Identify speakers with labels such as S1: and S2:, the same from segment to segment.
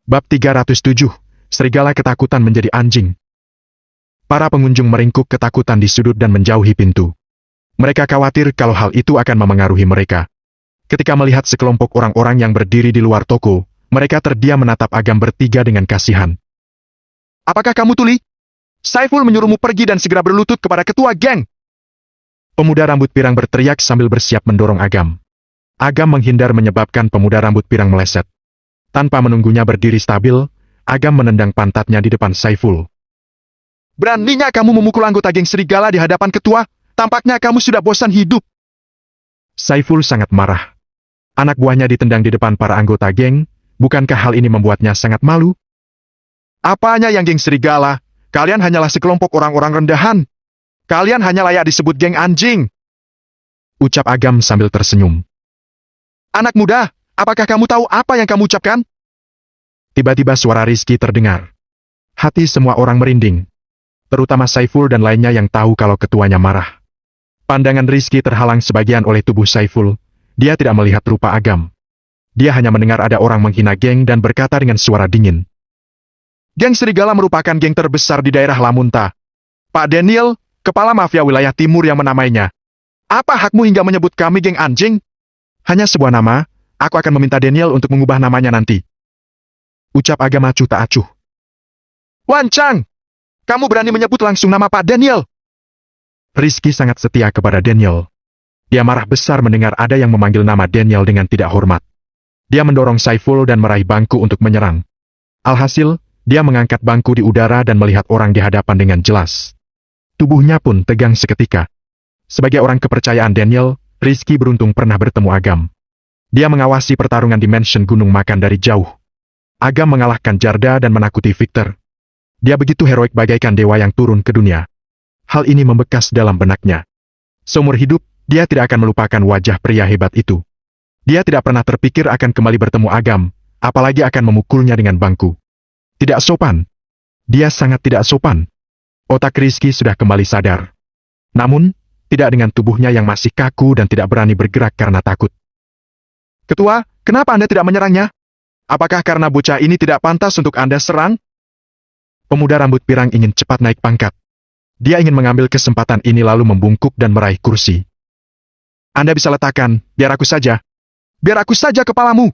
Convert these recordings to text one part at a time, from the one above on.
S1: Bab 307, Serigala ketakutan menjadi anjing. Para pengunjung meringkuk ketakutan di sudut dan menjauhi pintu. Mereka khawatir kalau hal itu akan memengaruhi mereka. Ketika melihat sekelompok orang-orang yang berdiri di luar toko, mereka terdiam menatap Agam bertiga dengan kasihan. "Apakah kamu tuli? Saiful menyuruhmu pergi dan segera berlutut kepada ketua geng!" Pemuda rambut pirang berteriak sambil bersiap mendorong Agam. Agam menghindar menyebabkan pemuda rambut pirang meleset. Tanpa menunggunya berdiri stabil, Agam menendang pantatnya di depan Saiful. "Beraninya kamu memukul anggota geng serigala di hadapan ketua? Tampaknya kamu sudah bosan hidup." Saiful sangat marah. Anak buahnya ditendang di depan para anggota geng, bukankah hal ini membuatnya sangat malu? "Apanya yang geng serigala? Kalian hanyalah sekelompok orang-orang rendahan. Kalian hanya layak disebut geng anjing," ucap Agam sambil tersenyum. "Anak muda, apakah kamu tahu apa yang kamu ucapkan?" Tiba-tiba suara Rizky terdengar. Hati semua orang merinding. Terutama Saiful dan lainnya yang tahu kalau ketuanya marah. Pandangan Rizky terhalang sebagian oleh tubuh Saiful. Dia tidak melihat rupa Agam. Dia hanya mendengar ada orang menghina geng dan berkata dengan suara dingin. "Geng Serigala merupakan geng terbesar di daerah Lamunta. Pak Daniel, kepala mafia wilayah timur yang menamainya. Apa hakmu hingga menyebut kami geng anjing? Hanya sebuah nama, aku akan meminta Daniel untuk mengubah namanya nanti," ucap Agam acuh tak acuh. "Wancang! Kamu berani menyebut langsung nama Pak Daniel?" Rizky sangat setia kepada Daniel. Dia marah besar mendengar ada yang memanggil nama Daniel dengan tidak hormat. Dia mendorong Saiful dan meraih bangku untuk menyerang. Alhasil, dia mengangkat bangku di udara dan melihat orang di hadapan dengan jelas. Tubuhnya pun tegang seketika. Sebagai orang kepercayaan Daniel, Rizky beruntung pernah bertemu Agam. Dia mengawasi pertarungan di mansion Gunung Makan dari jauh. Agam mengalahkan Jarda dan menakuti Victor. Dia begitu heroik bagaikan dewa yang turun ke dunia. Hal ini membekas dalam benaknya. Seumur hidup, dia tidak akan melupakan wajah pria hebat itu. Dia tidak pernah terpikir akan kembali bertemu Agam, apalagi akan memukulnya dengan bangku. Tidak sopan. Dia sangat tidak sopan. Otak Rizky sudah kembali sadar. Namun, tidak dengan tubuhnya yang masih kaku dan tidak berani bergerak karena takut. "Ketua, kenapa Anda tidak menyerangnya? Apakah karena bocah ini tidak pantas untuk Anda serang?" Pemuda rambut pirang ingin cepat naik pangkat. Dia ingin mengambil kesempatan ini lalu membungkuk dan meraih kursi. "Anda bisa letakkan, biar aku saja. Biar aku saja kepalamu."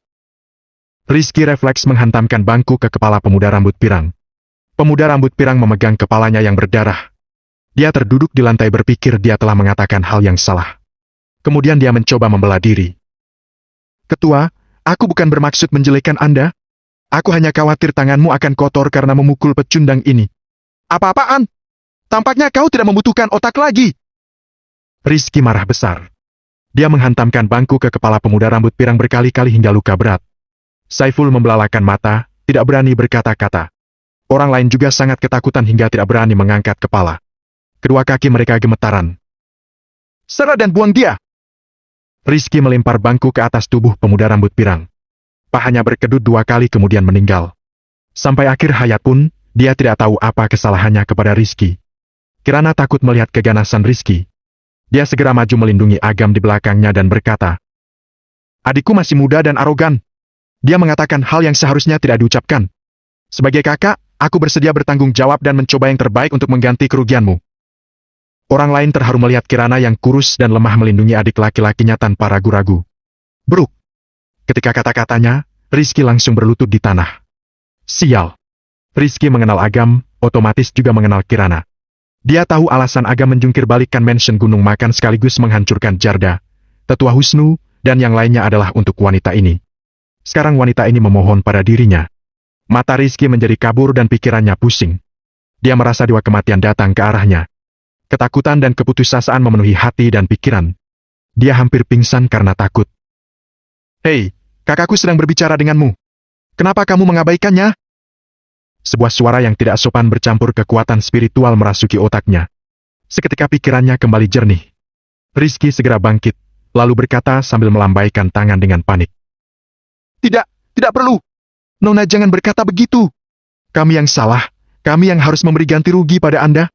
S1: Rizky refleks menghantamkan bangku ke kepala pemuda rambut pirang. Pemuda rambut pirang memegang kepalanya yang berdarah. Dia terduduk di lantai berpikir dia telah mengatakan hal yang salah. Kemudian dia mencoba membela diri. "Ketua, aku bukan bermaksud menjelekkan Anda. Aku hanya khawatir tanganmu akan kotor karena memukul pecundang ini." "Apa-apaan? Tampaknya kau tidak membutuhkan otak lagi." Rizky marah besar. Dia menghantamkan bangku ke kepala pemuda rambut pirang berkali-kali hingga luka berat. Saiful membelalakan mata, tidak berani berkata-kata. Orang lain juga sangat ketakutan hingga tidak berani mengangkat kepala. Kedua kaki mereka gemetaran. "Serah dan buang dia!" Rizky melempar bangku ke atas tubuh pemuda rambut pirang. Pahanya berkedut 2 kali kemudian meninggal. Sampai akhir hayat pun, dia tidak tahu apa kesalahannya kepada Rizky. Kirana takut melihat keganasan Rizky. Dia segera maju melindungi Agam di belakangnya dan berkata, "Adikku masih muda dan arogan. Dia mengatakan hal yang seharusnya tidak diucapkan. Sebagai kakak, aku bersedia bertanggung jawab dan mencoba yang terbaik untuk mengganti kerugianmu." Orang lain terharu melihat Kirana yang kurus dan lemah melindungi adik laki-lakinya tanpa ragu-ragu. "Bruk." Ketika kata-katanya, Rizky langsung berlutut di tanah. Sial. Rizky mengenal Agam, otomatis juga mengenal Kirana. Dia tahu alasan Agam menjungkir balikkan mansion Gunung Makan sekaligus menghancurkan Jarda, Tetua Husnu, dan yang lainnya adalah untuk wanita ini. Sekarang wanita ini memohon pada dirinya. Mata Rizky menjadi kabur dan pikirannya pusing. Dia merasa dewa kematian datang ke arahnya. Ketakutan dan keputusasaan memenuhi hati dan pikiran. Dia hampir pingsan karena takut. "Hei, kakakku sedang berbicara denganmu. Kenapa kamu mengabaikannya?" Sebuah suara yang tidak sopan bercampur kekuatan spiritual merasuki otaknya. Seketika pikirannya kembali jernih. Rizky segera bangkit, lalu berkata sambil melambaikan tangan dengan panik. Tidak perlu. Nona jangan berkata begitu. Kami yang salah, kami yang harus memberi ganti rugi pada Anda."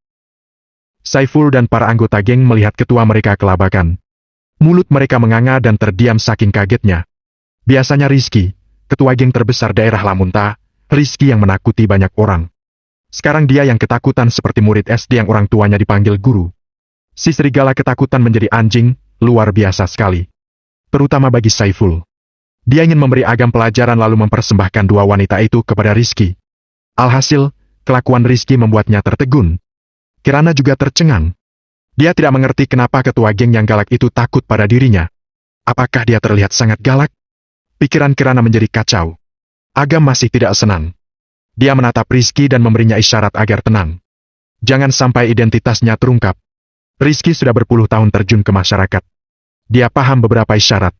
S1: Saiful dan para anggota geng melihat ketua mereka kelabakan. Mulut mereka menganga dan terdiam saking kagetnya. Biasanya Rizky, ketua geng terbesar daerah Lamunta, Rizky yang menakuti banyak orang. Sekarang dia yang ketakutan seperti murid SD yang orang tuanya dipanggil guru. Si serigala ketakutan menjadi anjing, luar biasa sekali. Terutama bagi Saiful. Dia ingin memberi Agam pelajaran lalu mempersembahkan dua wanita itu kepada Rizky. Alhasil, kelakuan Rizky membuatnya tertegun. Kirana juga tercengang. Dia tidak mengerti kenapa ketua geng yang galak itu takut pada dirinya. Apakah dia terlihat sangat galak? Pikiran Kirana menjadi kacau. Agam masih tidak senang. Dia menatap Rizky dan memberinya isyarat agar tenang. Jangan sampai identitasnya terungkap. Rizky sudah berpuluh tahun terjun ke masyarakat. Dia paham beberapa isyarat.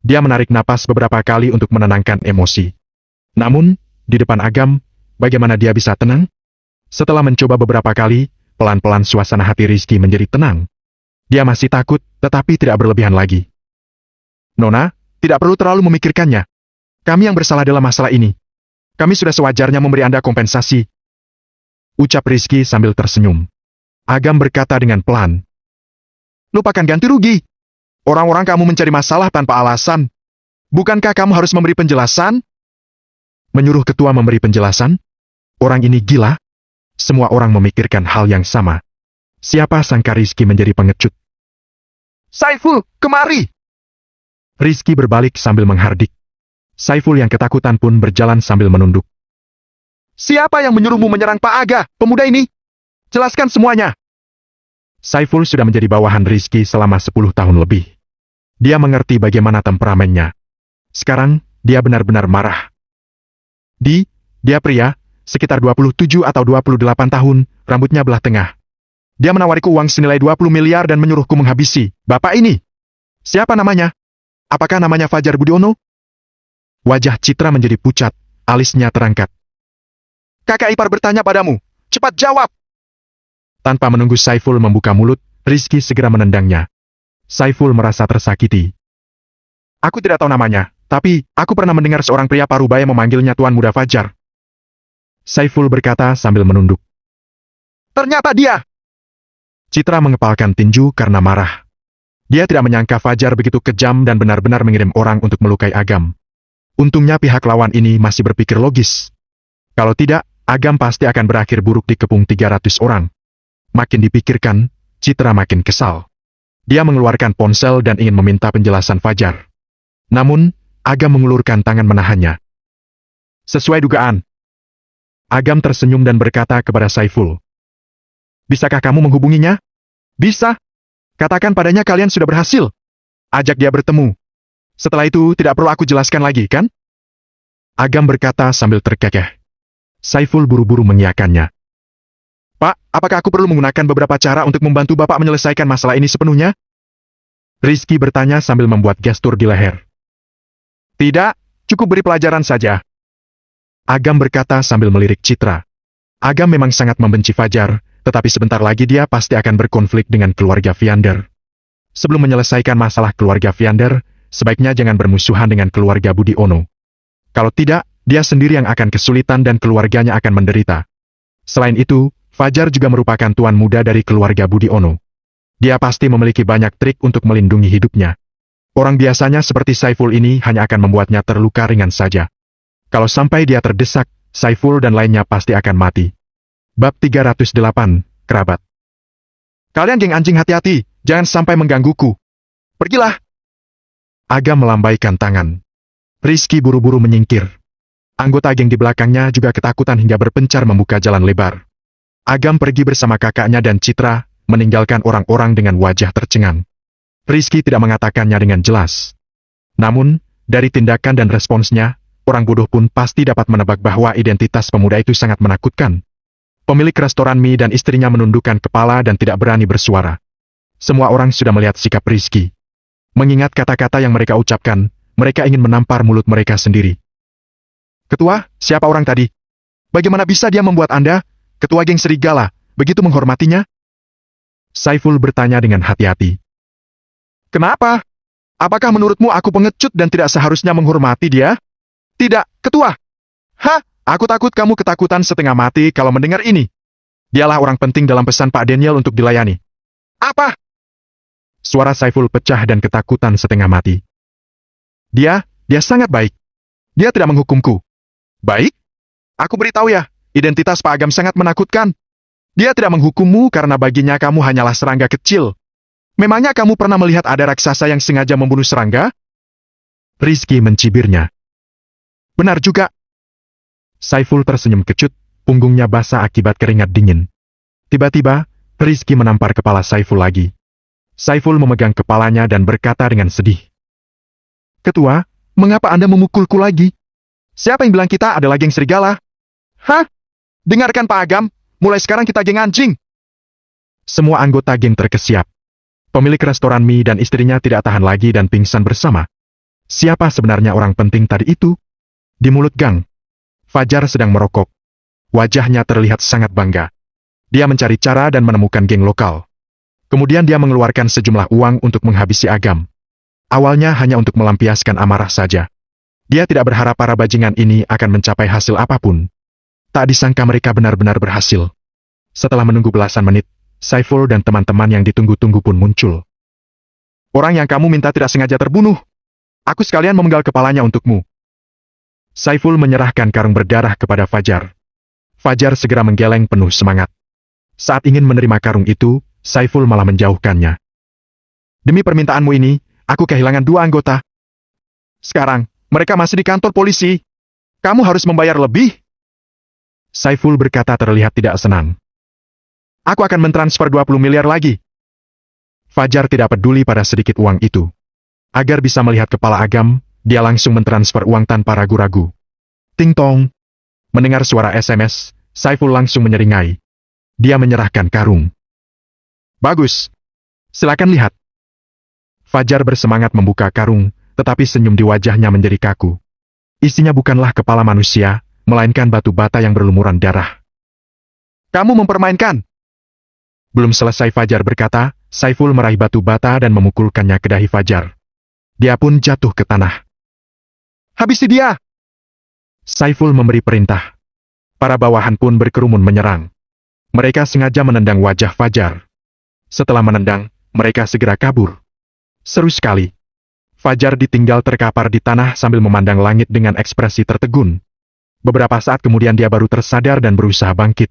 S1: Dia menarik napas beberapa kali untuk menenangkan emosi. Namun, di depan Agam, bagaimana dia bisa tenang? Setelah mencoba beberapa kali, pelan-pelan suasana hati Rizky menjadi tenang. Dia masih takut, tetapi tidak berlebihan lagi. Nona, tidak perlu terlalu memikirkannya. Kami yang bersalah dalam masalah ini. Kami sudah sewajarnya memberi Anda kompensasi. Ucap Rizky sambil tersenyum. Agam berkata dengan pelan. Lupakan ganti rugi. Orang-orang kamu mencari masalah tanpa alasan. Bukankah kamu harus memberi penjelasan? Menyuruh ketua memberi penjelasan? Orang ini gila? Semua orang memikirkan hal yang sama. Siapa sangka Rizky menjadi pengecut? Saiful, kemari! Rizky berbalik sambil menghardik. Saiful yang ketakutan pun berjalan sambil menunduk. Siapa yang menyuruhmu menyerang Pak Aga, pemuda ini? Jelaskan semuanya. Saiful sudah menjadi bawahan Rizky selama 10 tahun lebih. Dia mengerti bagaimana temperamennya. Sekarang, dia benar-benar marah. Dia pria, sekitar 27 atau 28 tahun, rambutnya belah tengah. Dia menawariku uang senilai 20 miliar dan menyuruhku menghabisi bapak ini. Siapa namanya? Apakah namanya Fajar Budiono? Wajah Citra menjadi pucat, alisnya terangkat. Kakak ipar bertanya padamu, cepat jawab! Tanpa menunggu Saiful membuka mulut, Rizky segera menendangnya. Saiful merasa tersakiti. Aku tidak tahu namanya, tapi aku pernah mendengar seorang pria parubaya memanggilnya Tuan Muda Fajar. Saiful berkata sambil menunduk. Ternyata dia! Citra mengepalkan tinju karena marah. Dia tidak menyangka Fajar begitu kejam dan benar-benar mengirim orang untuk melukai Agam. Untungnya pihak lawan ini masih berpikir logis. Kalau tidak, Agam pasti akan berakhir buruk di kepung 300 orang. Makin dipikirkan, Citra makin kesal. Dia mengeluarkan ponsel dan ingin meminta penjelasan Fajar. Namun, Agam mengulurkan tangan menahannya. Sesuai dugaan. Agam tersenyum dan berkata kepada Saiful. Bisakah kamu menghubunginya? Bisa. Katakan padanya kalian sudah berhasil. Ajak dia bertemu. Setelah itu tidak perlu aku jelaskan lagi, kan? Agam berkata sambil terkekeh. Saiful buru-buru mengiyakannya. Pak, apakah aku perlu menggunakan beberapa cara untuk membantu Bapak menyelesaikan masalah ini sepenuhnya? Rizky bertanya sambil membuat gestur di leher. Tidak, cukup beri pelajaran saja. Agam berkata sambil melirik Citra. Agam memang sangat membenci Fajar, tetapi sebentar lagi dia pasti akan berkonflik dengan keluarga Viander. Sebelum menyelesaikan masalah keluarga Viander, sebaiknya jangan bermusuhan dengan keluarga Budiono. Kalau tidak, dia sendiri yang akan kesulitan dan keluarganya akan menderita. Selain itu, Fajar juga merupakan tuan muda dari keluarga Budiono. Dia pasti memiliki banyak trik untuk melindungi hidupnya. Orang biasanya seperti Saiful ini hanya akan membuatnya terluka ringan saja. Kalau sampai dia terdesak, Saiful dan lainnya pasti akan mati. Bab 308, Kerabat. Kalian geng anjing hati-hati, jangan sampai menggangguku. Pergilah. Agam melambaikan tangan. Rizky buru-buru menyingkir. Anggota geng di belakangnya juga ketakutan hingga berpencar membuka jalan lebar. Agam pergi bersama kakaknya dan Citra, meninggalkan orang-orang dengan wajah tercengang. Rizky tidak mengatakannya dengan jelas. Namun, dari tindakan dan responsnya, orang bodoh pun pasti dapat menebak bahwa identitas pemuda itu sangat menakutkan. Pemilik restoran mie dan istrinya menundukkan kepala dan tidak berani bersuara. Semua orang sudah melihat sikap Rizky. Mengingat kata-kata yang mereka ucapkan, mereka ingin menampar mulut mereka sendiri. Ketua, siapa orang tadi? Bagaimana bisa dia membuat Anda, ketua geng serigala, begitu menghormatinya? Saiful bertanya dengan hati-hati. Kenapa? Apakah menurutmu aku pengecut dan tidak seharusnya menghormati dia? Tidak, ketua. Hah? Aku takut kamu ketakutan setengah mati kalau mendengar ini. Dialah orang penting dalam pesan Pak Daniel untuk dilayani. Apa? Suara Saiful pecah dan ketakutan setengah mati. Dia sangat baik. Dia tidak menghukumku. Baik? Aku beritahu ya, identitas Pak Agam sangat menakutkan. Dia tidak menghukummu karena baginya kamu hanyalah serangga kecil. Memangnya kamu pernah melihat ada raksasa yang sengaja membunuh serangga? Rizky mencibirnya. Benar juga. Saiful tersenyum kecut, punggungnya basah akibat keringat dingin. Tiba-tiba, Rizky menampar kepala Saiful lagi. Saiful memegang kepalanya dan berkata dengan sedih. Ketua, mengapa Anda memukulku lagi? Siapa yang bilang kita adalah geng serigala? Hah? Dengarkan Pak Agam, mulai sekarang kita geng anjing. Semua anggota geng terkesiap. Pemilik restoran mie dan istrinya tidak tahan lagi dan pingsan bersama. Siapa sebenarnya orang penting tadi itu? Di mulut gang, Fajar sedang merokok. Wajahnya terlihat sangat bangga. Dia mencari cara dan menemukan geng lokal. Kemudian dia mengeluarkan sejumlah uang untuk menghabisi Agam. Awalnya hanya untuk melampiaskan amarah saja. Dia tidak berharap para bajingan ini akan mencapai hasil apapun. Tak disangka mereka benar-benar berhasil. Setelah menunggu belasan menit, Saiful dan teman-teman yang ditunggu-tunggu pun muncul. Orang yang kamu minta tidak sengaja terbunuh. Aku sekalian memenggal kepalanya untukmu. Saiful menyerahkan karung berdarah kepada Fajar. Fajar segera menggeleng penuh semangat. Saat ingin menerima karung itu, Saiful malah menjauhkannya. Demi permintaanmu ini, aku kehilangan 2 anggota. Sekarang, mereka masih di kantor polisi. Kamu harus membayar lebih. Saiful berkata terlihat tidak senang. Aku akan mentransfer 20 miliar lagi. Fajar tidak peduli pada sedikit uang itu. Agar bisa melihat kepala Agam, dia langsung mentransfer uang tanpa ragu-ragu. Ting tong. Mendengar suara SMS, Saiful langsung menyeringai. Dia menyerahkan karung. Bagus. Silakan lihat. Fajar bersemangat membuka karung, tetapi senyum di wajahnya menjadi kaku. Isinya bukanlah kepala manusia, melainkan batu bata yang berlumuran darah. Kamu mempermainkan. Belum selesai Fajar berkata, Saiful meraih batu bata dan memukulkannya ke dahi Fajar. Dia pun jatuh ke tanah. Habisi dia! Saiful memberi perintah. Para bawahan pun berkerumun menyerang. Mereka sengaja menendang wajah Fajar. Setelah menendang, mereka segera kabur. Seru sekali. Fajar ditinggal terkapar di tanah sambil memandang langit dengan ekspresi tertegun. Beberapa saat kemudian dia baru tersadar dan berusaha bangkit.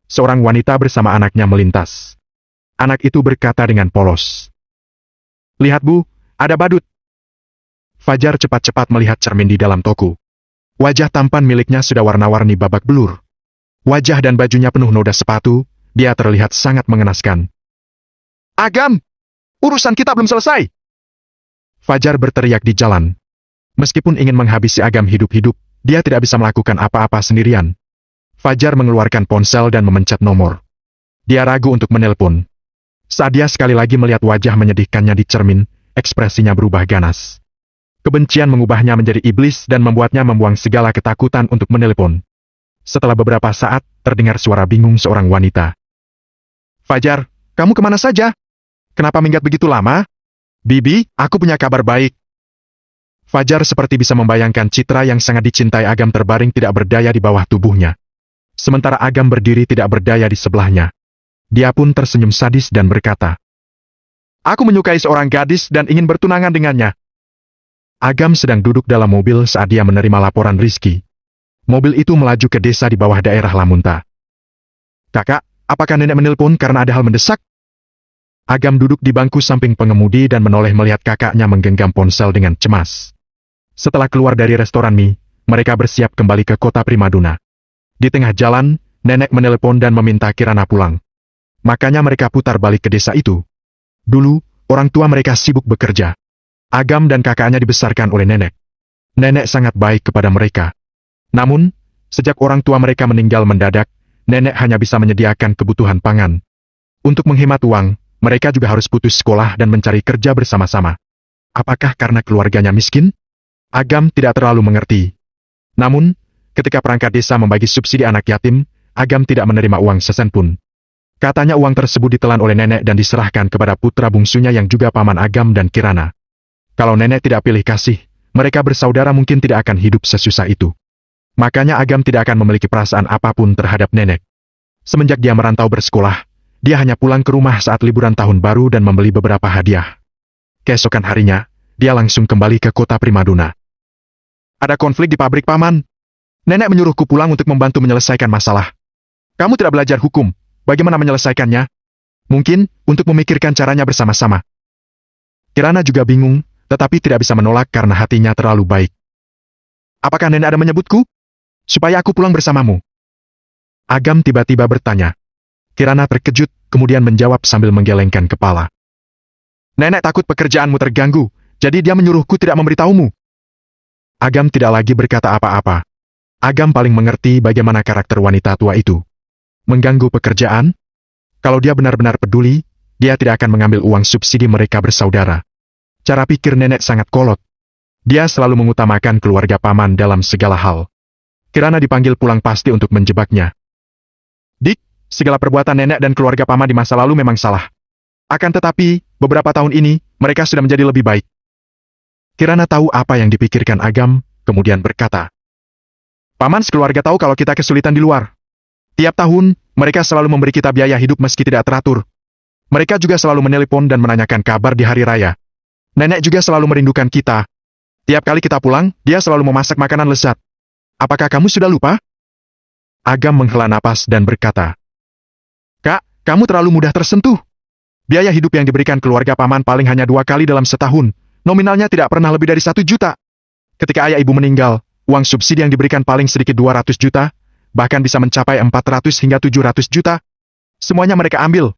S1: Seorang wanita bersama anaknya melintas. Anak itu berkata dengan polos. Lihat Bu, ada badut. Fajar cepat-cepat melihat cermin di dalam toko. Wajah tampan miliknya sudah warna-warni babak belur. Wajah dan bajunya penuh noda sepatu, dia terlihat sangat mengenaskan. Agam! Urusan kita belum selesai! Fajar berteriak di jalan. Meskipun ingin menghabisi Agam hidup-hidup, dia tidak bisa melakukan apa-apa sendirian. Fajar mengeluarkan ponsel dan memencet nomor. Dia ragu untuk menelpon. Saat dia sekali lagi melihat wajah menyedihkannya di cermin, ekspresinya berubah ganas. Kebencian mengubahnya menjadi iblis dan membuatnya membuang segala ketakutan untuk menelpon. Setelah beberapa saat, terdengar suara bingung seorang wanita. Fajar, kamu kemana saja? Kenapa minggat begitu lama? Bibi, aku punya kabar baik. Fajar seperti bisa membayangkan Citra yang sangat dicintai Agam terbaring tidak berdaya di bawah tubuhnya. Sementara Agam berdiri tidak berdaya di sebelahnya. Dia pun tersenyum sadis dan berkata, Aku menyukai seorang gadis dan ingin bertunangan dengannya. Agam sedang duduk dalam mobil saat dia menerima laporan Rizky. Mobil itu melaju ke desa di bawah daerah Lamunta. Kakak, apakah nenek menelpon karena ada hal mendesak? Agam duduk di bangku samping pengemudi dan menoleh melihat kakaknya menggenggam ponsel dengan cemas. Setelah keluar dari restoran mie, mereka bersiap kembali ke kota Primadona. Di tengah jalan, nenek menelepon dan meminta Kirana pulang. Makanya mereka putar balik ke desa itu. Dulu, orang tua mereka sibuk bekerja. Agam dan kakaknya dibesarkan oleh nenek. Nenek sangat baik kepada mereka. Namun, sejak orang tua mereka meninggal mendadak, nenek hanya bisa menyediakan kebutuhan pangan. Untuk menghemat uang, mereka juga harus putus sekolah dan mencari kerja bersama-sama. Apakah karena keluarganya miskin? Agam tidak terlalu mengerti. Namun, ketika perangkat desa membagi subsidi anak yatim, Agam tidak menerima uang sesen pun. Katanya uang tersebut ditelan oleh nenek dan diserahkan kepada putra bungsunya yang juga paman Agam dan Kirana. Kalau nenek tidak pilih kasih, mereka bersaudara mungkin tidak akan hidup sesusah itu. Makanya Agam tidak akan memiliki perasaan apapun terhadap nenek. Semenjak dia merantau bersekolah, dia hanya pulang ke rumah saat liburan tahun baru dan membeli beberapa hadiah. Keesokan harinya, dia langsung kembali ke kota Primadona. Ada konflik di pabrik paman. Nenek menyuruhku pulang untuk membantu menyelesaikan masalah. Kamu tidak belajar hukum, bagaimana menyelesaikannya? Mungkin, untuk memikirkan caranya bersama-sama. Kirana juga bingung, tetapi tidak bisa menolak karena hatinya terlalu baik. Apakah nenek ada menyebutku? Supaya aku pulang bersamamu. Agam tiba-tiba bertanya. Kirana terkejut, kemudian menjawab sambil menggelengkan kepala. Nenek takut pekerjaanmu terganggu, jadi dia menyuruhku tidak memberitahumu. Agam tidak lagi berkata apa-apa. Agam paling mengerti bagaimana karakter wanita tua itu. Mengganggu pekerjaan? Kalau dia benar-benar peduli, dia tidak akan mengambil uang subsidi mereka bersaudara. Cara pikir nenek sangat kolot. Dia selalu mengutamakan keluarga paman dalam segala hal. Kirana dipanggil pulang pasti untuk menjebaknya. Dik, segala perbuatan nenek dan keluarga paman di masa lalu memang salah. Akan tetapi, beberapa tahun ini, mereka sudah menjadi lebih baik. Kirana tahu apa yang dipikirkan Agam, kemudian berkata. Paman sekeluarga tahu kalau kita kesulitan di luar. Tiap tahun, mereka selalu memberi kita biaya hidup meski tidak teratur. Mereka juga selalu menelepon dan menanyakan kabar di hari raya. Nenek juga selalu merindukan kita. Tiap kali kita pulang, dia selalu memasak makanan lezat. Apakah kamu sudah lupa? Agam menghela napas dan berkata. Kak, kamu terlalu mudah tersentuh. Biaya hidup yang diberikan keluarga paman paling hanya 2 kali dalam setahun. Nominalnya tidak pernah lebih dari 1 juta. Ketika ayah ibu meninggal, uang subsidi yang diberikan paling sedikit 200 juta, bahkan bisa mencapai 400 hingga 700 juta. Semuanya mereka ambil.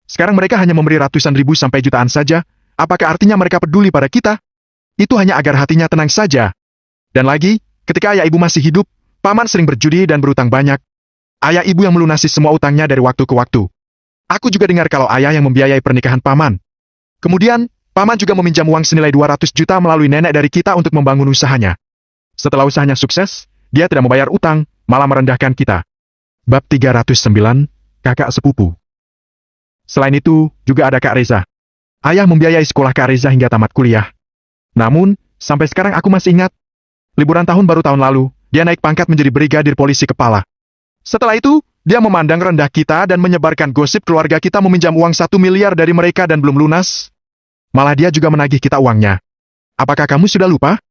S1: Sekarang mereka hanya memberi ratusan ribu sampai jutaan saja. Apakah artinya mereka peduli pada kita? Itu hanya agar hatinya tenang saja. Dan lagi, ketika ayah ibu masih hidup, paman sering berjudi dan berutang banyak. Ayah ibu yang melunasi semua utangnya dari waktu ke waktu. Aku juga dengar kalau ayah yang membiayai pernikahan paman. Kemudian, paman juga meminjam uang senilai 200 juta melalui nenek dari kita untuk membangun usahanya. Setelah usahanya sukses, dia tidak membayar utang, malah merendahkan kita. Bab 309, Kakak Sepupu. Selain itu, juga ada Kak Reza. Ayah membiayai sekolah Kak Reza hingga tamat kuliah. Namun, sampai sekarang aku masih ingat. Liburan tahun baru tahun lalu, dia naik pangkat menjadi brigadir polisi kepala. Setelah itu, dia memandang rendah kita dan menyebarkan gosip keluarga kita meminjam uang 1 miliar dari mereka dan belum lunas. Malah dia juga menagih kita uangnya. Apakah kamu sudah lupa?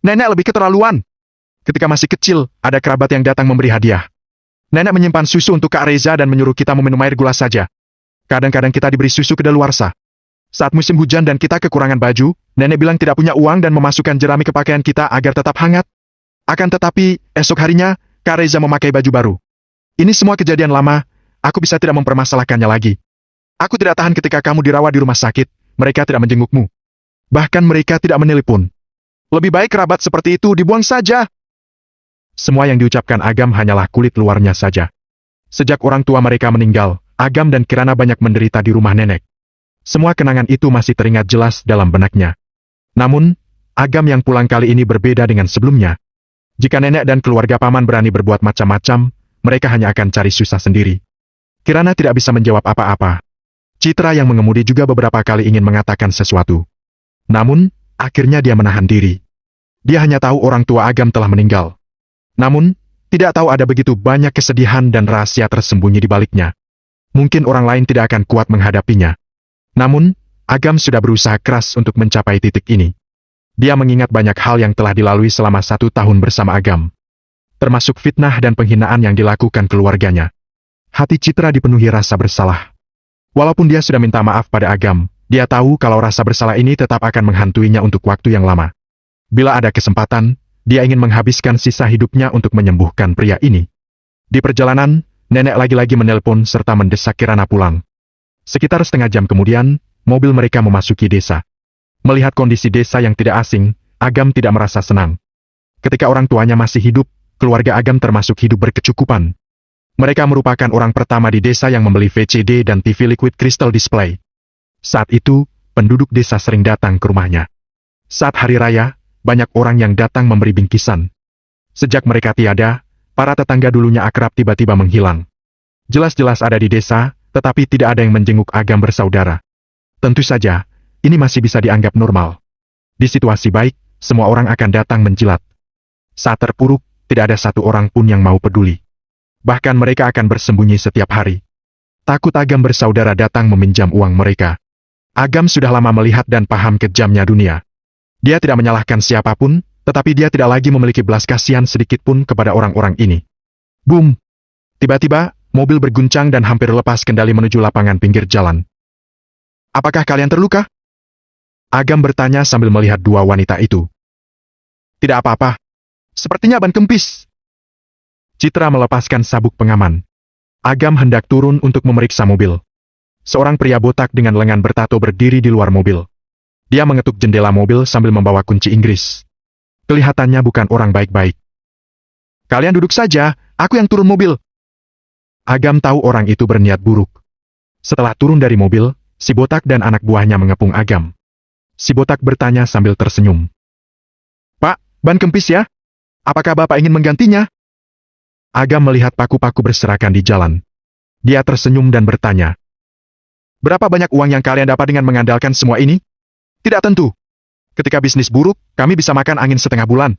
S1: Nenek lebih keterlaluan. Ketika masih kecil, ada kerabat yang datang memberi hadiah. Nenek menyimpan susu untuk Kak Reza dan menyuruh kita meminum air gula saja. Kadang-kadang kita diberi susu kedaluarsa. Saat musim hujan dan kita kekurangan baju, nenek bilang tidak punya uang dan memasukkan jerami ke pakaian kita agar tetap hangat. Akan tetapi, esok harinya, Kak Reza memakai baju baru. Ini semua kejadian lama, aku bisa tidak mempermasalahkannya lagi. Aku tidak tahan ketika kamu dirawat di rumah sakit, mereka tidak menjengukmu. Bahkan mereka tidak menelepon. Lebih baik kerabat seperti itu dibuang saja. Semua yang diucapkan Agam hanyalah kulit luarnya saja. Sejak orang tua mereka meninggal, Agam dan Kirana banyak menderita di rumah nenek. Semua kenangan itu masih teringat jelas dalam benaknya. Namun, Agam yang pulang kali ini berbeda dengan sebelumnya. Jika nenek dan keluarga paman berani berbuat macam-macam, mereka hanya akan cari susah sendiri. Kirana tidak bisa menjawab apa-apa. Citra yang mengemudi juga beberapa kali ingin mengatakan sesuatu. Namun, akhirnya dia menahan diri. Dia hanya tahu orang tua Agam telah meninggal. Namun, tidak tahu ada begitu banyak kesedihan dan rahasia tersembunyi di baliknya. Mungkin orang lain tidak akan kuat menghadapinya. Namun, Agam sudah berusaha keras untuk mencapai titik ini. Dia mengingat banyak hal yang telah dilalui selama 1 tahun bersama Agam. Termasuk fitnah dan penghinaan yang dilakukan keluarganya. Hati Citra dipenuhi rasa bersalah. Walaupun dia sudah minta maaf pada Agam, dia tahu kalau rasa bersalah ini tetap akan menghantuinya untuk waktu yang lama. Bila ada kesempatan, dia ingin menghabiskan sisa hidupnya untuk menyembuhkan pria ini. Di perjalanan, nenek lagi-lagi menelpon serta mendesak Kirana pulang. Sekitar setengah jam kemudian, mobil mereka memasuki desa. Melihat kondisi desa yang tidak asing, Agam tidak merasa senang. Ketika orang tuanya masih hidup, keluarga Agam termasuk hidup berkecukupan. Mereka merupakan orang pertama di desa yang membeli VCD dan TV Liquid Crystal Display. Saat itu, penduduk desa sering datang ke rumahnya. Saat hari raya, banyak orang yang datang memberi bingkisan. Sejak mereka tiada, para tetangga dulunya akrab tiba-tiba menghilang. Jelas-jelas ada di desa, tetapi tidak ada yang menjenguk Agam bersaudara. Tentu saja, ini masih bisa dianggap normal. Di situasi baik, semua orang akan datang menjilat. Saat terpuruk, tidak ada satu orang pun yang mau peduli. Bahkan mereka akan bersembunyi setiap hari. Takut Agam bersaudara datang meminjam uang mereka. Agam sudah lama melihat dan paham kejamnya dunia. Dia tidak menyalahkan siapapun, Tetapi dia tidak lagi memiliki belas kasihan sedikit pun kepada orang-orang ini. Boom! Tiba-tiba, mobil berguncang dan hampir lepas kendali menuju lapangan pinggir jalan. Apakah kalian terluka? Agam bertanya sambil melihat dua wanita itu. Tidak apa-apa. Sepertinya ban kempis. Citra melepaskan sabuk pengaman. Agam hendak turun untuk memeriksa mobil. Seorang pria botak dengan lengan bertato berdiri di luar mobil. Dia mengetuk jendela mobil sambil membawa kunci Inggris. Kelihatannya bukan orang baik-baik. Kalian duduk saja, aku yang turun mobil. Agam tahu orang itu berniat buruk. Setelah turun dari mobil, si botak dan anak buahnya mengepung Agam. Si botak bertanya sambil tersenyum. Pak, ban kempis ya? Apakah Bapak ingin menggantinya? Agam melihat paku-paku berserakan di jalan. Dia tersenyum dan bertanya. Berapa banyak uang yang kalian dapat dengan mengandalkan semua ini? Tidak tentu. Ketika bisnis buruk, kami bisa makan angin setengah bulan.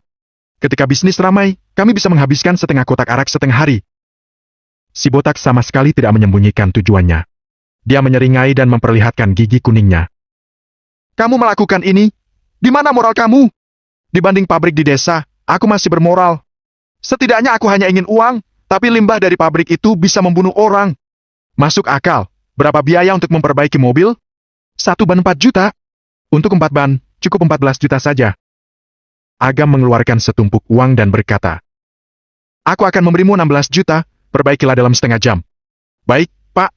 S1: Ketika bisnis ramai, kami bisa menghabiskan setengah kotak arak setengah hari. Si botak sama sekali tidak menyembunyikan tujuannya. Dia menyeringai dan memperlihatkan gigi kuningnya. Kamu melakukan ini? Di mana moral kamu? Dibanding pabrik di desa, aku masih bermoral. Setidaknya aku hanya ingin uang, tapi limbah dari pabrik itu bisa membunuh orang. Masuk akal. Berapa biaya untuk memperbaiki mobil? 1 ban 4 juta. Untuk 4 ban, cukup 14 juta saja. Agam mengeluarkan setumpuk uang dan berkata, aku akan memberimu 16 juta, perbaikilah dalam setengah jam. Baik, Pak.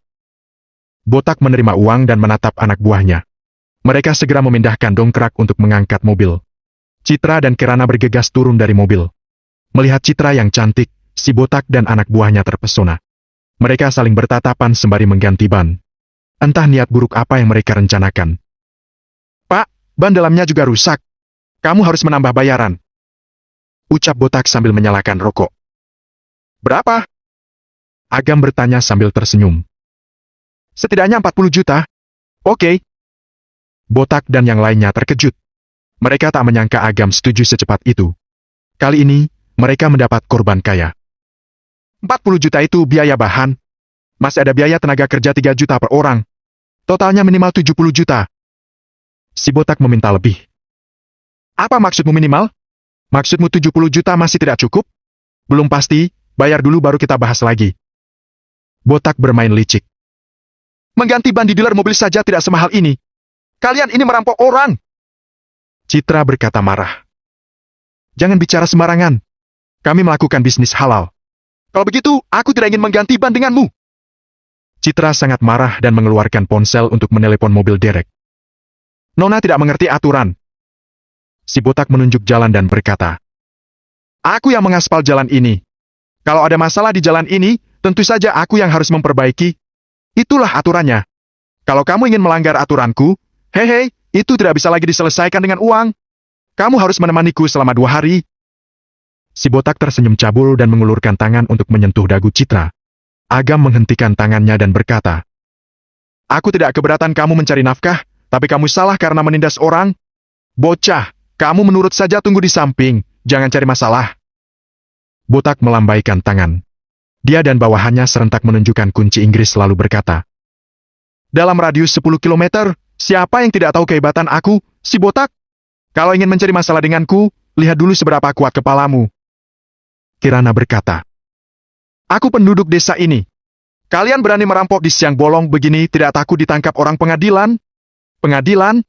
S1: Botak menerima uang dan menatap anak buahnya. Mereka segera memindahkan dongkrak untuk mengangkat mobil. Citra dan Kirana bergegas turun dari mobil. Melihat Citra yang cantik, si botak dan anak buahnya terpesona. Mereka saling bertatapan sembari mengganti ban. Entah niat buruk apa yang mereka rencanakan. Pak, ban dalamnya juga rusak. Kamu harus menambah bayaran. Ucap botak sambil menyalakan rokok. Berapa? Agam bertanya sambil tersenyum. Setidaknya 40 juta. Oke. Botak dan yang lainnya terkejut. Mereka tak menyangka Agam setuju secepat itu. Kali ini, mereka mendapat korban kaya. 40 juta itu biaya bahan. Masih ada biaya tenaga kerja 3 juta per orang. Totalnya minimal 70 juta. Si botak meminta lebih. Apa maksudmu minimal? Maksudmu 70 juta masih tidak cukup? Belum pasti, bayar dulu baru kita bahas lagi. Botak bermain licik. Mengganti ban di dealer mobil saja tidak semahal ini. Kalian ini merampok orang. Citra berkata marah. Jangan bicara sembarangan. Kami melakukan bisnis halal. Kalau begitu, aku tidak ingin mengganti ban denganmu. Citra sangat marah dan mengeluarkan ponsel untuk menelepon mobil derek. Nona tidak mengerti aturan. Si botak menunjuk jalan dan berkata, aku yang mengaspal jalan ini. Kalau ada masalah di jalan ini, tentu saja aku yang harus memperbaiki. Itulah aturannya. Kalau kamu ingin melanggar aturanku, hehe, itu tidak bisa lagi diselesaikan dengan uang. Kamu harus menemaniku selama 2 hari. Si botak tersenyum cabul dan mengulurkan tangan untuk menyentuh dagu Citra. Agam menghentikan tangannya dan berkata, aku tidak keberatan kamu mencari nafkah, tapi kamu salah karena menindas orang. Bocah, kamu menurut saja tunggu di samping, jangan cari masalah. Botak melambaikan tangan. Dia dan bawahannya serentak menunjukkan kunci Inggris lalu berkata, dalam radius 10 kilometer, siapa yang tidak tahu kehebatan aku, si botak? Kalau ingin mencari masalah denganku, lihat dulu seberapa kuat kepalamu. Kirana berkata, aku penduduk desa ini. Kalian berani merampok di siang bolong begini tidak takut ditangkap orang pengadilan? Pengadilan?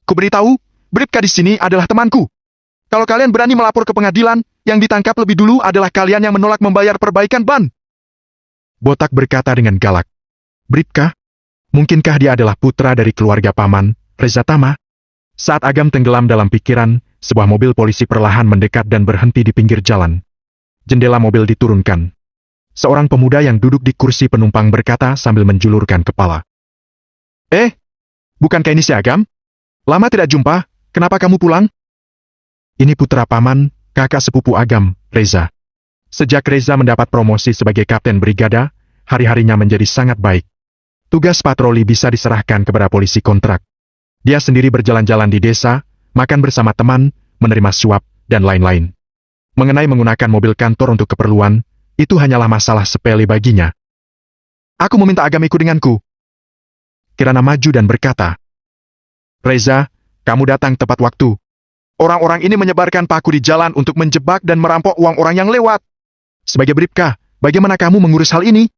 S1: Kuberitahu, Bribka di sini adalah temanku. Kalau kalian berani melapor ke pengadilan, yang ditangkap lebih dulu adalah kalian yang menolak membayar perbaikan ban. Botak berkata dengan galak. Bribka? Mungkinkah dia adalah putra dari keluarga paman, Reza Tama? Saat Agam tenggelam dalam pikiran, sebuah mobil polisi perlahan mendekat dan berhenti di pinggir jalan. Jendela mobil diturunkan. Seorang pemuda yang duduk di kursi penumpang berkata sambil menjulurkan kepala. Bukankah ini si Agam? Lama tidak jumpa, kenapa kamu pulang? Ini putra paman, kakak sepupu Agam, Reza. Sejak Reza mendapat promosi sebagai kapten brigada, hari-harinya menjadi sangat baik. Tugas patroli bisa diserahkan kepada polisi kontrak. Dia sendiri berjalan-jalan di desa, makan bersama teman, menerima suap, dan lain-lain. Mengenai menggunakan mobil kantor untuk keperluan, itu hanyalah masalah sepele baginya. Aku meminta Agam ikut denganku. Kirana maju dan berkata, Reza, kamu datang tepat waktu. Orang-orang ini menyebarkan paku di jalan untuk menjebak dan merampok uang orang yang lewat. Sebagai Bribka, bagaimana kamu mengurus hal ini?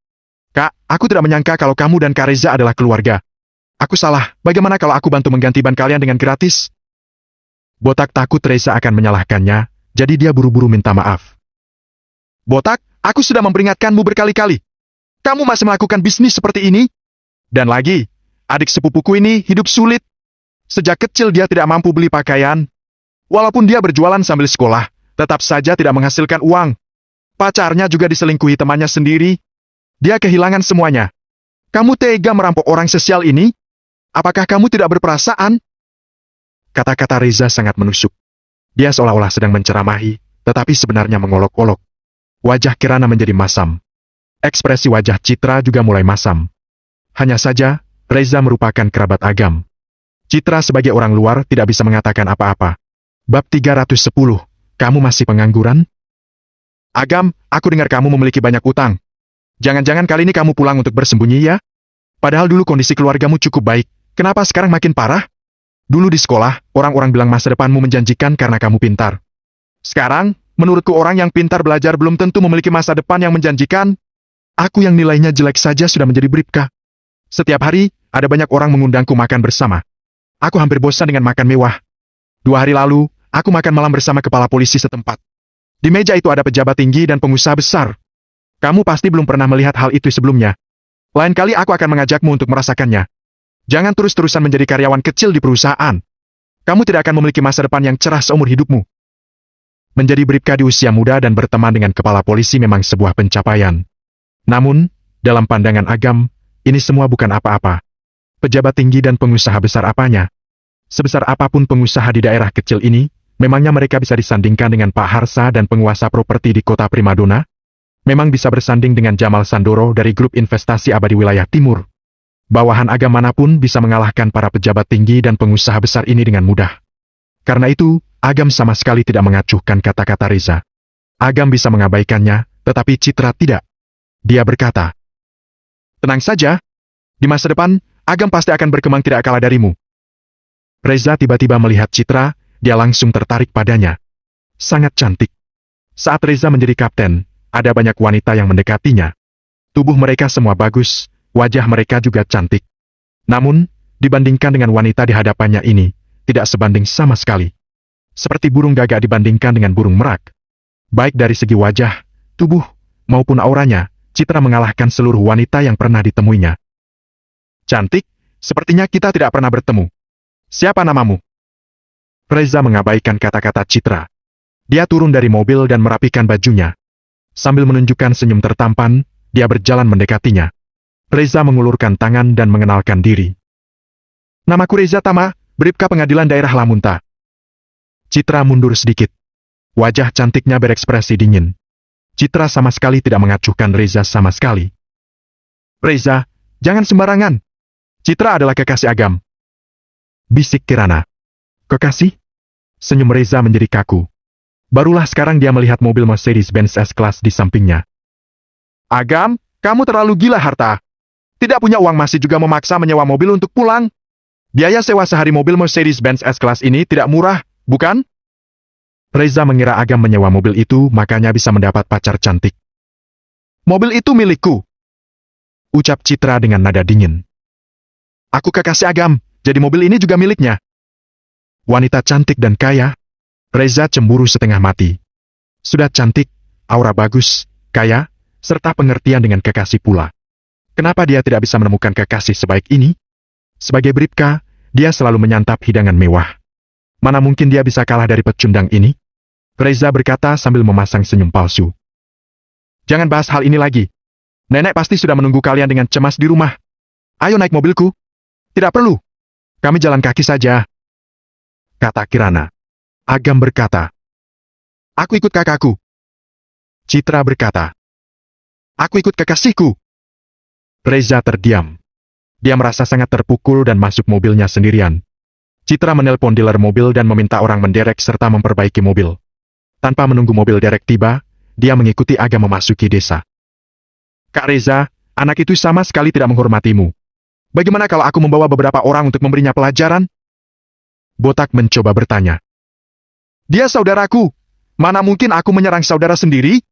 S1: Kak, aku tidak menyangka kalau kamu dan Kak Reza adalah keluarga. Aku salah, bagaimana kalau aku bantu mengganti ban kalian dengan gratis? Botak takut Reza akan menyalahkannya, jadi dia buru-buru minta maaf. Botak, aku sudah memperingatkanmu berkali-kali. Kamu masih melakukan bisnis seperti ini? Dan lagi, adik sepupuku ini hidup sulit. Sejak kecil dia tidak mampu beli pakaian. Walaupun dia berjualan sambil sekolah, tetap saja tidak menghasilkan uang. Pacarnya juga diselingkuhi temannya sendiri. Dia kehilangan semuanya. Kamu tega merampok orang sesial ini? Apakah kamu tidak berperasaan? Kata-kata Reza sangat menusuk. Dia seolah-olah sedang menceramahi, tetapi sebenarnya mengolok-olok. Wajah Kirana menjadi masam. Ekspresi wajah Citra juga mulai masam. Hanya saja, Reza merupakan kerabat Agam. Citra sebagai orang luar tidak bisa mengatakan apa-apa. Bab 310, kamu masih pengangguran? Agam, aku dengar kamu memiliki banyak utang. Jangan-jangan kali ini kamu pulang untuk bersembunyi ya? Padahal dulu kondisi keluargamu cukup baik, kenapa sekarang makin parah? Dulu di sekolah, orang-orang bilang masa depanmu menjanjikan karena kamu pintar. Sekarang, menurutku orang yang pintar belajar belum tentu memiliki masa depan yang menjanjikan. Aku yang nilainya jelek saja sudah menjadi Bribka. Setiap hari, ada banyak orang mengundangku makan bersama. Aku hampir bosan dengan makan mewah. 2 hari lalu, aku makan malam bersama kepala polisi setempat. Di meja itu ada pejabat tinggi dan pengusaha besar. Kamu pasti belum pernah melihat hal itu sebelumnya. Lain kali aku akan mengajakmu untuk merasakannya. Jangan terus-terusan menjadi karyawan kecil di perusahaan. Kamu tidak akan memiliki masa depan yang cerah seumur hidupmu. Menjadi Bribka di usia muda dan berteman dengan kepala polisi memang sebuah pencapaian. Namun, dalam pandangan Agam, ini semua bukan apa-apa. Pejabat tinggi dan pengusaha besar apanya? Sebesar apapun pengusaha di daerah kecil ini, memangnya mereka bisa disandingkan dengan Pak Harsa dan penguasa properti di kota Primadona? Memang bisa bersanding dengan Jamal Sandoro dari grup investasi abadi wilayah timur. Bawahan Agam manapun bisa mengalahkan para pejabat tinggi dan pengusaha besar ini dengan mudah. Karena itu, Agam sama sekali tidak mengacuhkan kata-kata Reza. Agam bisa mengabaikannya, tetapi Citra tidak. Dia berkata, "Tenang saja, di masa depan, Agam pasti akan berkembang tidak kalah darimu." Reza tiba-tiba melihat Citra, dia langsung tertarik padanya. Sangat cantik. Saat Reza menjadi kapten, ada banyak wanita yang mendekatinya. Tubuh mereka semua bagus, wajah mereka juga cantik. Namun, dibandingkan dengan wanita di hadapannya ini, tidak sebanding sama sekali. Seperti burung gagak dibandingkan dengan burung merak. Baik dari segi wajah, tubuh, maupun auranya, Citra mengalahkan seluruh wanita yang pernah ditemuinya. Cantik, sepertinya kita tidak pernah bertemu. Siapa namamu? Reza mengabaikan kata-kata Citra. Dia turun dari mobil dan merapikan bajunya. Sambil menunjukkan senyum tertampan, dia berjalan mendekatinya. Reza mengulurkan tangan dan mengenalkan diri. "Namaku Reza Tama, Bribka Pengadilan Daerah Lamunta." Citra mundur sedikit. Wajah cantiknya berekspresi dingin. Citra sama sekali tidak mengacuhkan Reza sama sekali. "Reza, jangan sembarangan. Citra adalah kekasih Agam," bisik Kirana. "Kekasih?" Senyum Reza menjadi kaku. Barulah sekarang dia melihat mobil Mercedes-Benz S-Class di sampingnya. "Agam, kamu terlalu gila harta. Tidak punya uang masih juga memaksa menyewa mobil untuk pulang. Biaya sewa sehari mobil Mercedes-Benz S-Class ini tidak murah, bukan?" Reza mengira Agam menyewa mobil itu makanya bisa mendapat pacar cantik. "Mobil itu milikku," ucap Citra dengan nada dingin. "Aku kekasih Agam, jadi mobil ini juga miliknya." Wanita cantik dan kaya, Reza cemburu setengah mati. Sudah cantik, aura bagus, kaya, serta pengertian dengan kekasih pula. Kenapa dia tidak bisa menemukan kekasih sebaik ini? Sebagai Bribka, dia selalu menyantap hidangan mewah. Mana mungkin dia bisa kalah dari pecundang ini? Reza berkata sambil memasang senyum palsu. "Jangan bahas hal ini lagi. Nenek pasti sudah menunggu kalian dengan cemas di rumah. Ayo naik mobilku." "Tidak perlu. Kami jalan kaki saja," kata Kirana. Agam berkata, "Aku ikut kakakku." Citra berkata, "Aku ikut kekasihku." Reza terdiam. Dia merasa sangat terpukul dan masuk mobilnya sendirian. Citra menelpon dealer mobil dan meminta orang menderek serta memperbaiki mobil. Tanpa menunggu mobil derek tiba, dia mengikuti Agam memasuki desa. "Kak Reza, anak itu sama sekali tidak menghormatimu. Bagaimana kalau aku membawa beberapa orang untuk memberinya pelajaran?" Botak mencoba bertanya. Dia saudaraku. Mana mungkin aku menyerang saudara sendiri?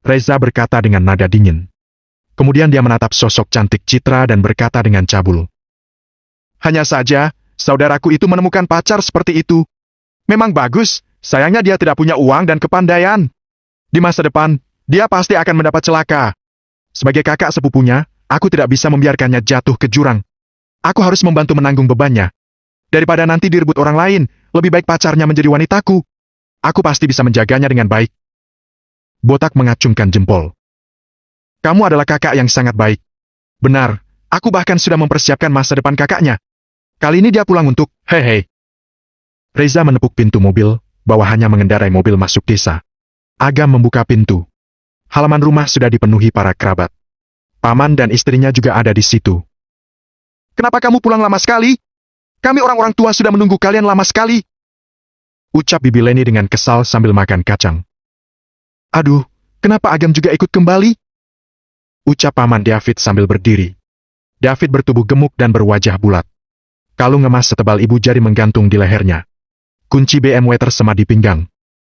S1: Reza berkata dengan nada dingin. Kemudian dia menatap sosok cantik Citra dan berkata dengan cabul. Hanya saja, saudaraku itu menemukan pacar seperti itu. Memang bagus, sayangnya dia tidak punya uang dan kepandaian. Di masa depan, dia pasti akan mendapat celaka. Sebagai kakak sepupunya, aku tidak bisa membiarkannya jatuh ke jurang. Aku harus membantu menanggung bebannya. Daripada nanti direbut orang lain, lebih baik pacarnya menjadi wanitaku. Aku pasti bisa menjaganya dengan baik. Botak mengacungkan jempol. Kamu adalah kakak yang sangat baik. Benar, aku bahkan sudah mempersiapkan masa depan kakaknya. Kali ini dia pulang untuk, hehe. Reza menepuk pintu mobil, bawahannya mengendarai mobil masuk desa. Agam membuka pintu. Halaman rumah sudah dipenuhi para kerabat. Paman dan istrinya juga ada di situ. Kenapa kamu pulang lama sekali? Kami orang-orang tua sudah menunggu kalian lama sekali. Ucap Bibi Leni dengan kesal sambil makan kacang. Aduh, kenapa Agam juga ikut kembali? Ucap Paman David sambil berdiri. David bertubuh gemuk dan berwajah bulat. Kalung emas setebal ibu jari menggantung di lehernya. Kunci BMW tersemat di pinggang.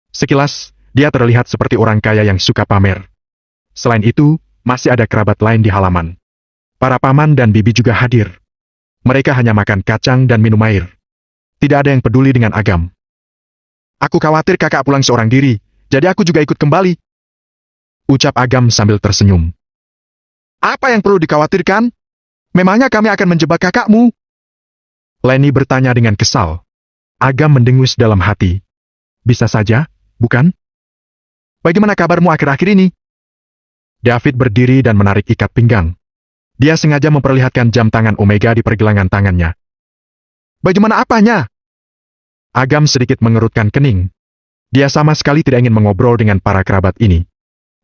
S1: Sekilas, dia terlihat seperti orang kaya yang suka pamer. Selain itu, masih ada kerabat lain di halaman. Para paman dan bibi juga hadir. Mereka hanya makan kacang dan minum air. Tidak ada yang peduli dengan Agam. Aku khawatir kakak pulang seorang diri, jadi aku juga ikut kembali. Ucap Agam sambil tersenyum. Apa yang perlu dikhawatirkan? Memangnya kami akan menjebak kakakmu? Leni bertanya dengan kesal. Agam mendengus dalam hati. Bisa saja, bukan? Bagaimana kabarmu akhir-akhir ini? David berdiri dan menarik ikat pinggang. Dia sengaja memperlihatkan jam tangan Omega di pergelangan tangannya. Bagaimana apanya? Agam sedikit mengerutkan kening. Dia sama sekali tidak ingin mengobrol dengan para kerabat ini.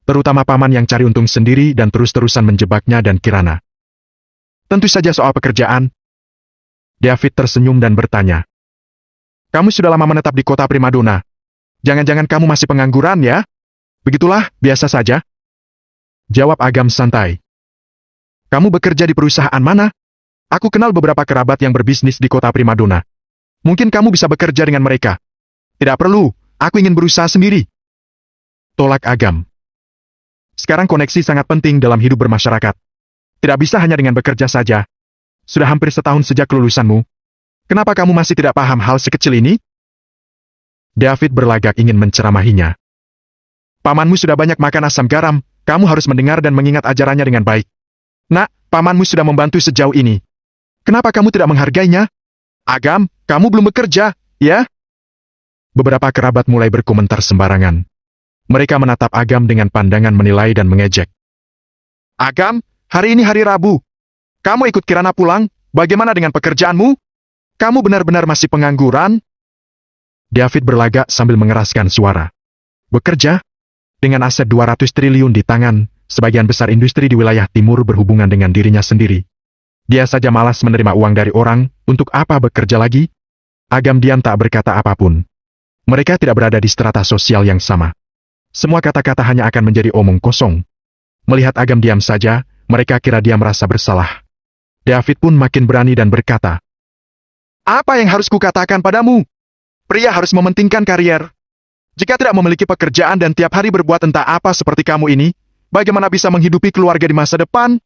S1: Terutama paman yang cari untung sendiri dan terus-terusan menjebaknya dan Kirana. Tentu saja soal pekerjaan. David tersenyum dan bertanya. Kamu sudah lama menetap di kota Primadona. Jangan-jangan kamu masih pengangguran ya? Begitulah, biasa saja. Jawab Agam santai. Kamu bekerja di perusahaan mana? Aku kenal beberapa kerabat yang berbisnis di kota Primadona. Mungkin kamu bisa bekerja dengan mereka. Tidak perlu, aku ingin berusaha sendiri. Tolak Agam. Sekarang koneksi sangat penting dalam hidup bermasyarakat. Tidak bisa hanya dengan bekerja saja. Sudah hampir setahun sejak kelulusanmu. Kenapa kamu masih tidak paham hal sekecil ini? David berlagak ingin menceramahinya. Pamanmu sudah banyak makan asam garam, kamu harus mendengar dan mengingat ajarannya dengan baik. Nak, pamanmu sudah membantu sejauh ini. Kenapa kamu tidak menghargainya? Agam, kamu belum bekerja, ya? Beberapa kerabat mulai berkomentar sembarangan. Mereka menatap Agam dengan pandangan menilai dan mengejek. Agam, hari ini hari Rabu. Kamu ikut Kirana pulang, bagaimana dengan pekerjaanmu? Kamu benar-benar masih pengangguran? David berlagak sambil mengeraskan suara. Bekerja? Dengan aset 200 triliun di tangan, sebagian besar industri di wilayah timur berhubungan dengan dirinya sendiri. Dia saja malas menerima uang dari orang, untuk apa bekerja lagi? Agam diam tak berkata apapun. Mereka tidak berada di strata sosial yang sama. Semua kata-kata hanya akan menjadi omong kosong. Melihat Agam diam saja, mereka kira dia merasa bersalah. David pun makin berani dan berkata, apa yang harus kukatakan padamu? Pria harus mementingkan karier. Jika tidak memiliki pekerjaan dan tiap hari berbuat entah apa seperti kamu ini, bagaimana bisa menghidupi keluarga di masa depan?